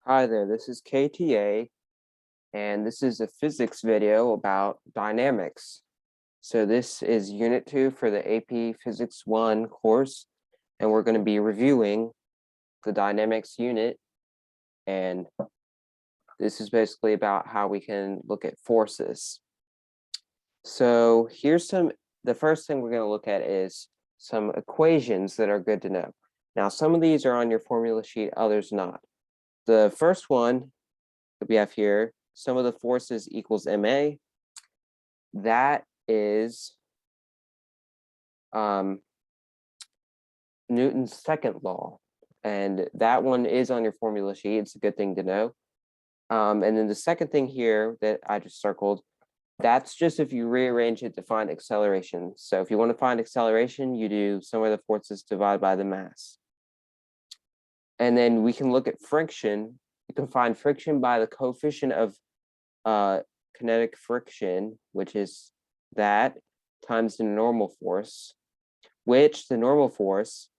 Hi there, this is KTA, and this is a physics video about dynamics. So this is Unit 2 for the AP Physics 1 course, and we're going to be reviewing the dynamics unit, and this is basically about how we can look at forces. So the first thing we're going to look at is some equations that are good to know. Now, some of these are on your formula sheet, others not. The first one that we have here, sum of the forces equals ma. That is Newton's second law, and that one is on your formula sheet. It's a good thing to know. And then the second thing here that I just circled, that's just if you rearrange it to find acceleration. So if you want to find acceleration, you do sum of the forces divided by the mass. And then we can look at friction. You can find friction by the coefficient of kinetic friction, which is that times the normal force, which the normal force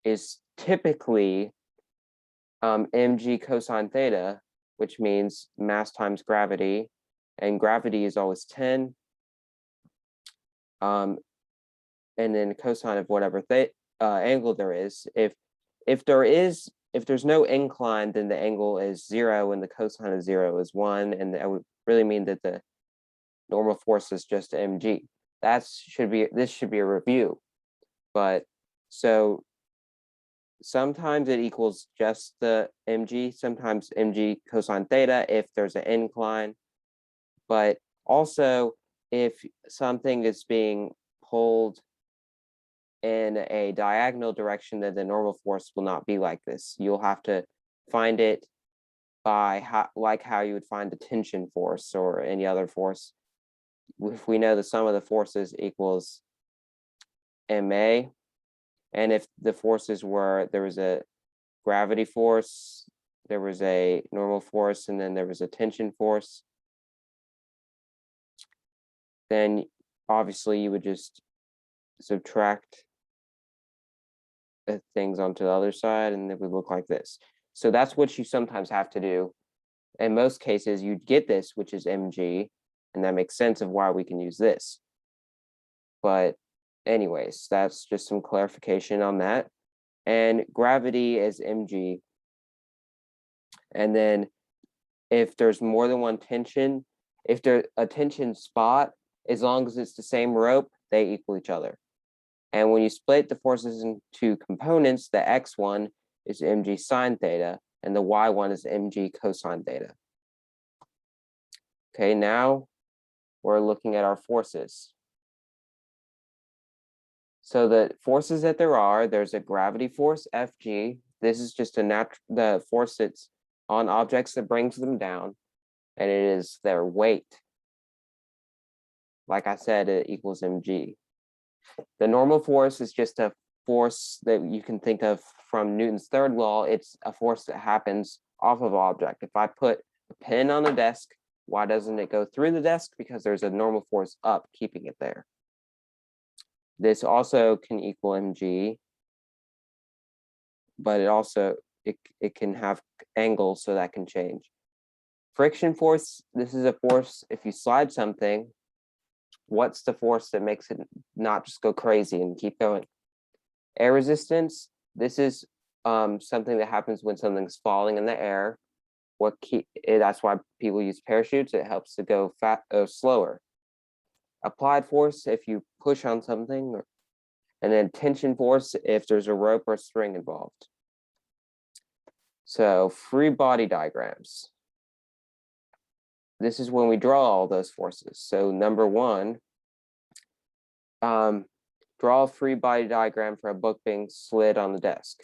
is typically mg cosine theta, which means mass times gravity, and gravity is always 10. And then cosine of whatever angle there is. If there's no incline, then the angle is 0, and the cosine of 0 is 1, and that would really mean that the normal force is just mg. This should be a review, but so sometimes it equals just the mg, sometimes mg cosine theta if there's an incline, but also if something is being pulled in a diagonal direction, then the normal force will not be like this. You'll have to find it by how you would find a tension force or any other force. If we know the sum of the forces equals ma, and if the forces were, there was a gravity force, there was a normal force, and then there was a tension force, then obviously you would just subtract things onto the other side, and it would look like this. So that's what you sometimes have to do. In most cases, you'd get this, which is mg, and that makes sense of why we can use this. But anyways, that's just some clarification on that. And gravity is mg. And then if there's more than one tension, if there's a tension spot, as long as it's the same rope, they equal each other. And when you split the forces into components, the x1 is mg sine theta, and the y1 is mg cosine theta. Okay, now we're looking at our forces. So the forces that there's a gravity force, Fg. This is just the force that's on objects that brings them down, and it is their weight. Like I said, it equals mg. The normal force is just a force that you can think of from Newton's third law. It's a force that happens off of an object. If I put a pen on the desk, why doesn't it go through the desk? Because there's a normal force up keeping it there. This also can equal mg, but it can have angles, so that can change. Friction force, this is a force if you slide something. What's the force that makes it not just go crazy and keep going? Air resistance, this is something that happens when something's falling in the air. That's why people use parachutes. It helps to go slower. Applied force, if you push on something, and then tension force if there's a rope or string involved. So free body diagrams. This is when we draw all those forces. So number one, draw a free body diagram for a book being slid on the desk.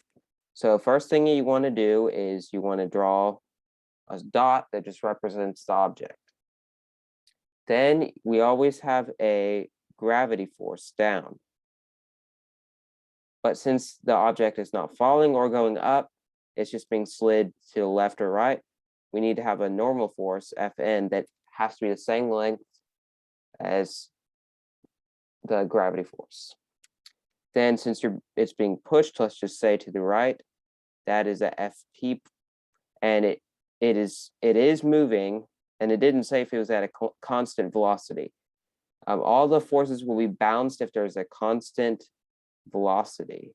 So first thing you want to do is you want to draw a dot that just represents the object. Then we always have a gravity force down. But since the object is not falling or going up, it's just being slid to the left or right, we need to have a normal force, Fn, that has to be the same length as the gravity force. Then since it's being pushed, let's just say to the right, that is a Ft, and it is moving, and it didn't say if it was at a constant velocity. All the forces will be balanced if there's a constant velocity,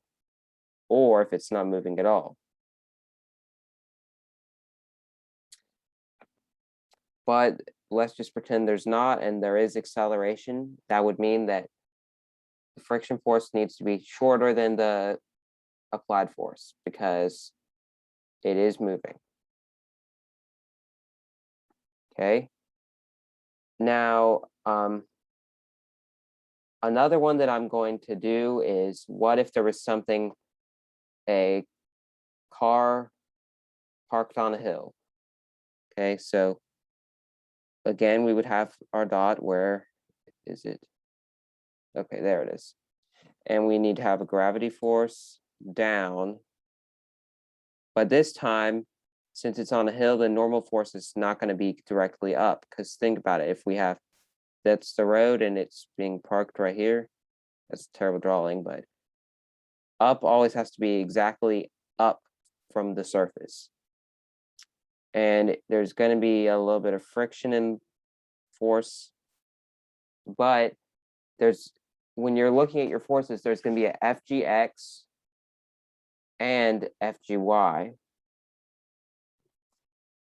or if it's not moving at all. But let's just pretend there's not, and there is acceleration. That would mean that the friction force needs to be shorter than the applied force because it is moving. Okay. Now, another one that I'm going to do is, what if there was something, a car parked on a hill? Okay, so again, we would have our dot. Where is it? Okay, there it is. And we need to have a gravity force down. But this time, since it's on a hill, the normal force is not going to be directly up. Because think about it, if we have, that's the road and it's being parked right here. That's a terrible drawing, but up always has to be exactly up from the surface. And there's going to be a little bit of friction and force, but when you're looking at your forces, there's going to be a FGX and FGY,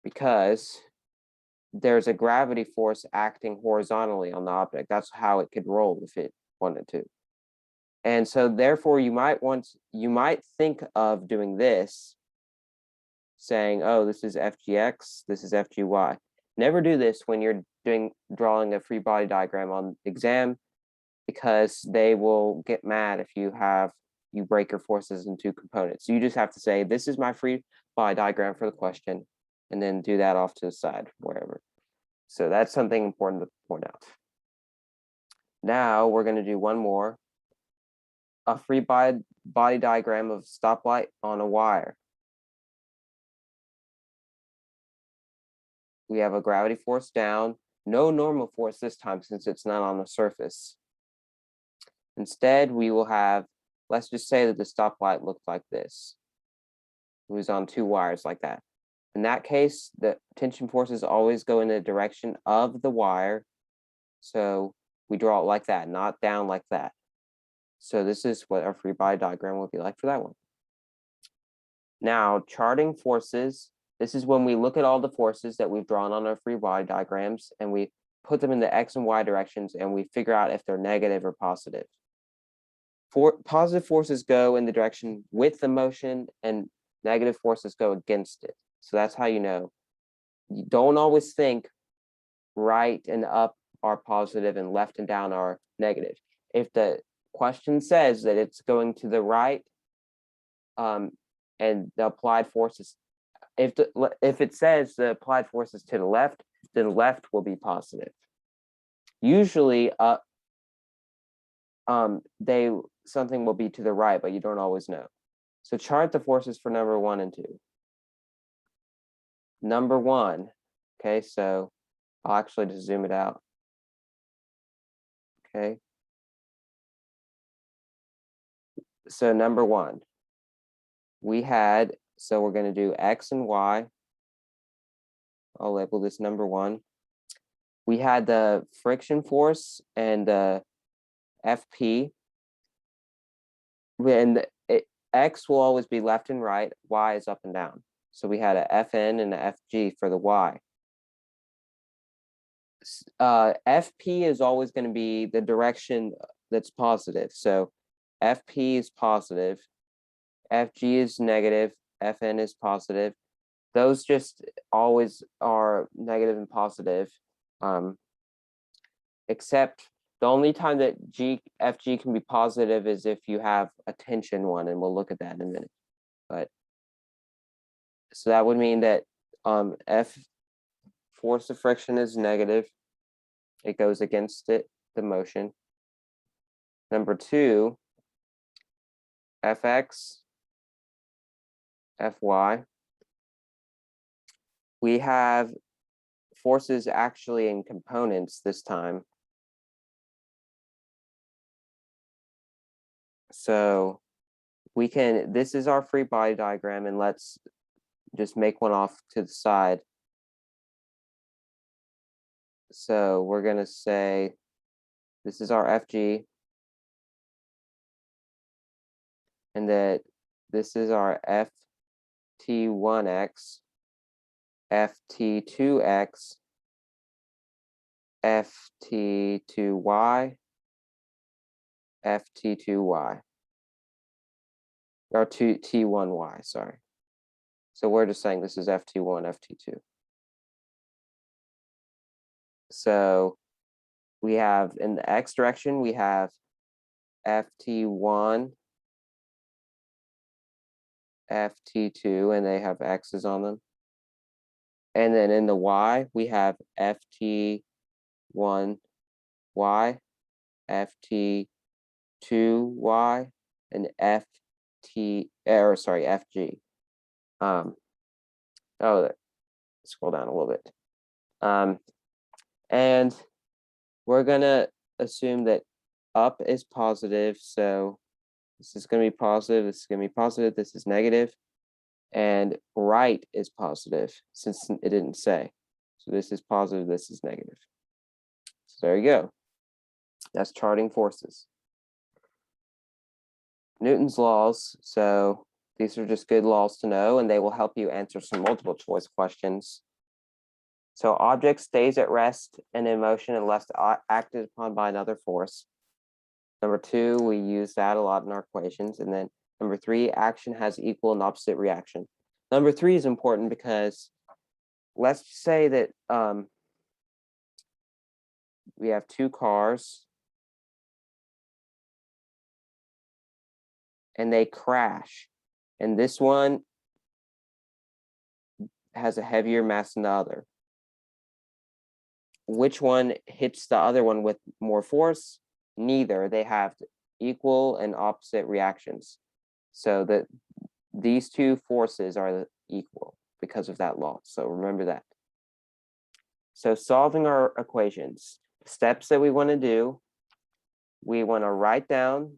because there's a gravity force acting horizontally on the object. That's how it could roll if it wanted to. And so therefore you might think of doing this, saying, oh, this is FGX, this is FGY. Never do this when you're drawing a free body diagram on exam, because they will get mad if you break your forces into components. So you just have to say, this is my free body diagram for the question, and then do that off to the side, wherever. So that's something important to point out. Now we're going to do one more, a free body diagram of stoplight on a wire. We have a gravity force down, no normal force this time since it's not on the surface. Instead, we will have, let's just say that the stoplight looked like this. It was on two wires like that. In that case, the tension forces always go in the direction of the wire. So we draw it like that, not down like that. So this is what our free body diagram will be like for that one. Now, charting forces. This is when we look at all the forces that we've drawn on our free body diagrams, and we put them in the X and Y directions, and we figure out if they're negative or positive. Positive forces go in the direction with the motion, and negative forces go against it. So that's how you know. You don't always think right and up are positive and left and down are negative. If the question says that it's going to the right, and the applied forces, if it says the applied force is to the left, then left will be positive. Usually, something will be to the right, but you don't always know. So chart the forces for number 1 and 2. Number 1, okay, so I'll actually just zoom it out. Okay. So number 1, we had, so we're going to do X and Y. I'll label this number 1. We had the friction force and the FP. And X will always be left and right, Y is up and down. So we had a FN and a FG for the Y. FP is always going to be the direction that's positive. So FP is positive, FG is negative, FN is positive. Those just always are negative and positive, except the only time that FG can be positive is if you have a tension one, and we'll look at that in a minute. But so that would mean that F, force of friction, is negative. It goes against it, the motion. Number 2, Fx, Fy. We have forces actually in components this time. So we can, this is our free body diagram, and let's just make one off to the side. So we're going to say this is our FG, and that this is our FT1x, FT2x, FT2y, FT2y, or T1y, sorry. So we're just saying this is FT1, FT2. So we have in the X direction, we have FT1, FT2, and they have X's on them. And then in the Y, we have FT1Y, FT2Y, and FG. Scroll down a little bit. And we're gonna assume that up is positive, so this is gonna be positive, this is gonna be positive, this is negative, and right is positive, since it didn't say. So this is positive, this is negative. So there you go. That's charting forces. Newton's laws, so these are just good laws to know, and they will help you answer some multiple choice questions. So object stays at rest and in motion unless acted upon by another force. Number 2, we use that a lot in our equations. And then number 3, action has equal and opposite reaction. Number 3 is important because let's say that we have 2 cars and they crash. And this one has a heavier mass than the other. Which one hits the other one with more force? Neither. They have equal and opposite reactions. So that these two forces are equal because of that law. So remember that. So solving our equations, steps that we want to do, we want to write down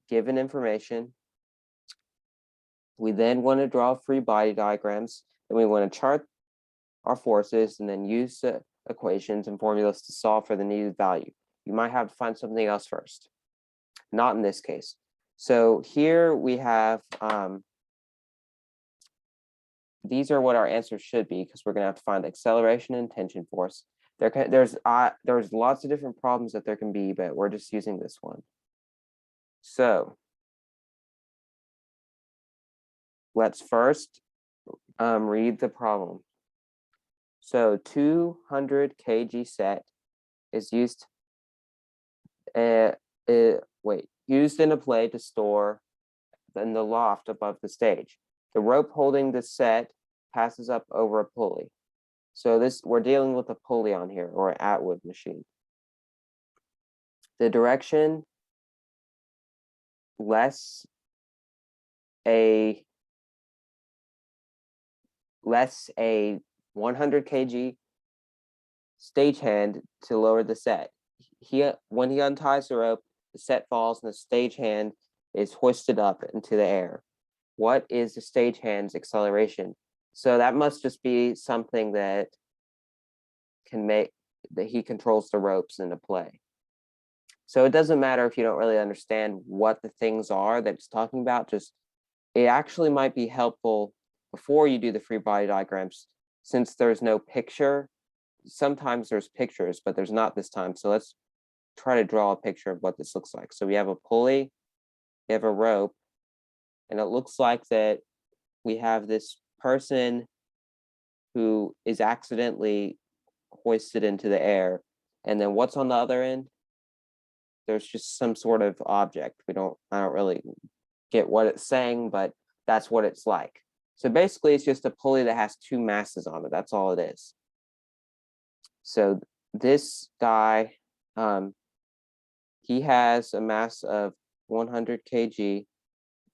given information. We then want to draw free body diagrams, and we want to chart our forces and then use the equations and formulas to solve for the needed value. You might have to find something else first. Not in this case. So here we have, these are what our answers should be, because we're going to have to find acceleration and tension force. There's lots of different problems that there can be, but we're just using this one. So let's first read the problem. So 200 kg set is used used in a play to store in the loft above the stage. The rope holding the set passes up over a pulley. So we're dealing with a pulley on here, or an Atwood machine. The direction less a 100 kg stagehand to lower the set. When he unties the rope, the set falls and the stagehand is hoisted up into the air. What is the stagehand's acceleration? So that must just be something that he controls the ropes in a play. So it doesn't matter if you don't really understand what the things are that it's talking about. Just it actually might be helpful before you do the free body diagrams, since there's no picture. Sometimes there's pictures, but there's not this time. So let's try to draw a picture of what this looks like. So we have a pulley, we have a rope, and it looks like that we have this person who is accidentally hoisted into the air. And then what's on the other end? There's just some sort of object. I don't really get what it's saying, but that's what it's like. So basically it's just a pulley that has 2 masses on it. That's all it is. So this guy, he has a mass of 100 kg,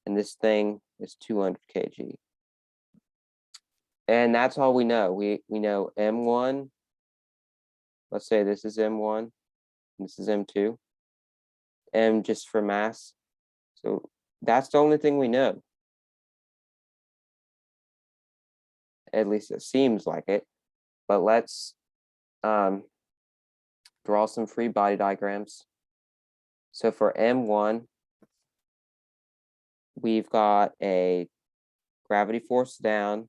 and this thing is 200 kg. And that's all we know. We know M1. Let's say this is M1, this is M2. M just for mass. So that's the only thing we know. at least it seems like it. But let's draw some free body diagrams. So for M1, we've got a gravity force down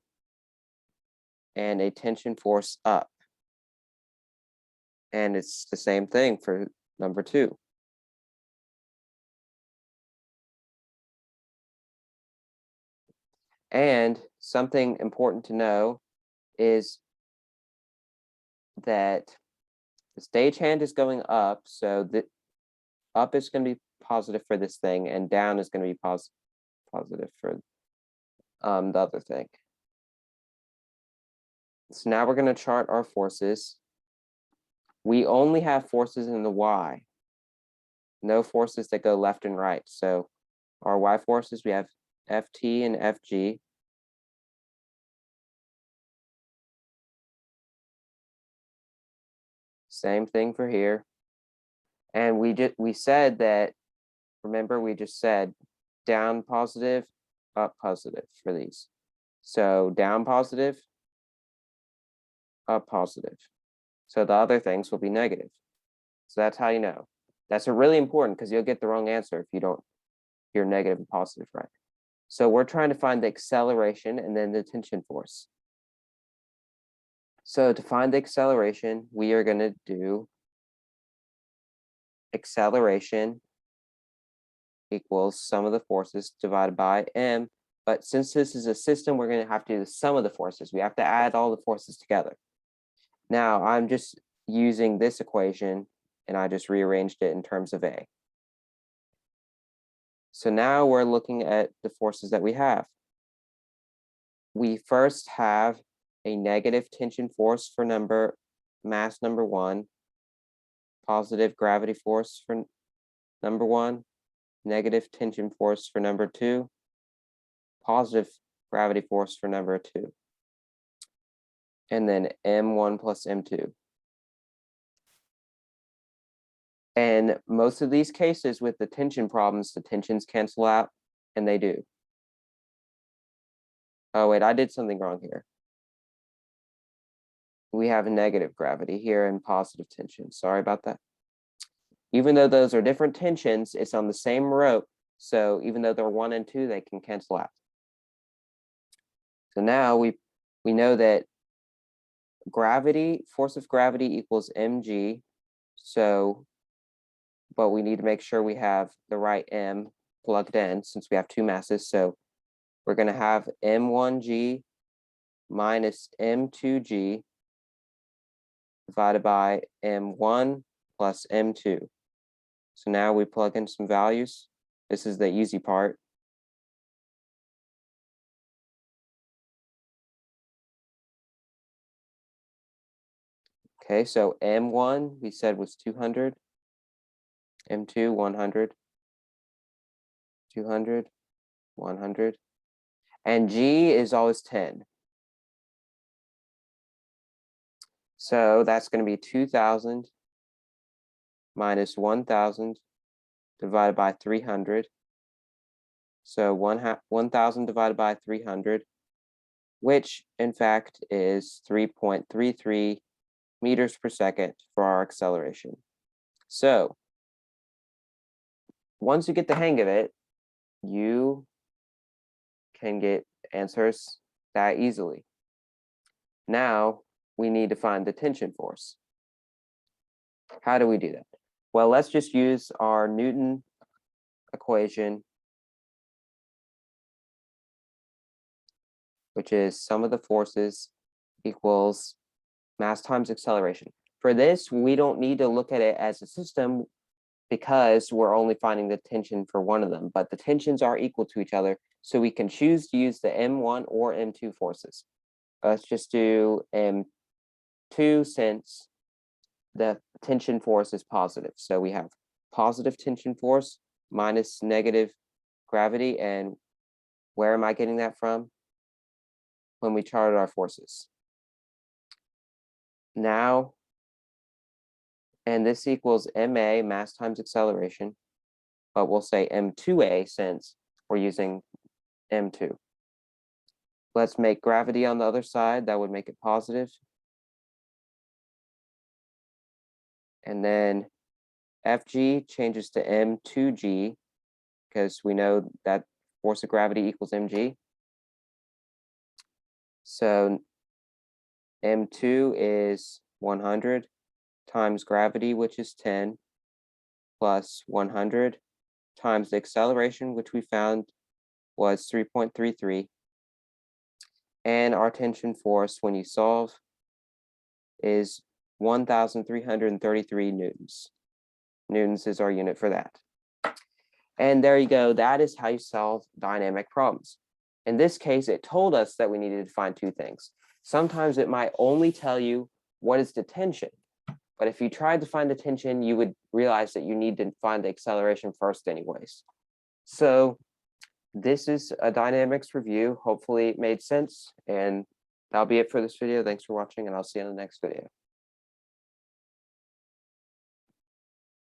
and a tension force up. And it's the same thing for number 2. And something important to know is that the stagehand is going up, so the up is going to be positive for this thing, and down is going to be positive for the other thing. So now we're going to chart our forces. We only have forces in the y, no forces that go left and right. So our y forces, we have Ft and Fg. Same thing for here. And we said that, remember, we just said down positive, up positive for these. So down positive, up positive. So the other things will be negative. So that's how you know. That's really important because you'll get the wrong answer if you don't hear negative and positive right. So we're trying to find the acceleration and then the tension force. So to find the acceleration, we are going to do acceleration equals sum of the forces divided by m. But since this is a system, we're going to have to do the sum of the forces. We have to add all the forces together. Now I'm just using this equation and I just rearranged it in terms of A. So now we're looking at the forces that we have. We first have a negative tension force for mass number 1, positive gravity force for number 1, negative tension force for number 2, positive gravity force for number 2, and then M1 plus M2. And most of these cases with the tension problems, the tensions cancel out, and they do. Oh, wait, I did something wrong here. We have negative gravity here and positive tension. Sorry about that. Even though those are different tensions, it's on the same rope. So even though they're 1 and 2, they can cancel out. So now we know that force of gravity equals mg. So, but we need to make sure we have the right m plugged in since we have 2 masses. So we're going to have m1g minus m2g divided by m1 plus m2. So now we plug in some values. This is the easy part. Okay, so M1 we said was 200, M2 100, 200, 100, and G is always 10. So that's going to be 2,000 minus 1,000 divided by 300. So 1,000 divided by 300, which in fact is 3.33 meters per second for our acceleration. So once you get the hang of it, you can get answers that easily. Now we need to find the tension force. How do we do that? Well, let's just use our Newton equation, which is sum of the forces equals mass times acceleration. For this, we don't need to look at it as a system because we're only finding the tension for one of them, but the tensions are equal to each other, so we can choose to use the M1 or M2 forces. Let's just do M2 since the tension force is positive. So we have positive tension force minus negative gravity. And where am I getting that from? When we charted our forces. Now, and this equals ma, mass times acceleration, but we'll say m2a since we're using m2. Let's make gravity on the other side. That would make it positive. And then Fg changes to m2g because we know that force of gravity equals mg. So m2 is 100 times gravity, which is 10, plus 100 times the acceleration, which we found was 3.33. And our tension force when you solve is 1,333 newtons. Newtons is our unit for that. And there you go. That is how you solve dynamic problems. In this case, it told us that we needed to find two things. Sometimes it might only tell you what is the tension. But if you tried to find the tension, you would realize that you need to find the acceleration first anyways. So this is a dynamics review. Hopefully it made sense. And that'll be it for this video. Thanks for watching, and I'll see you in the next video.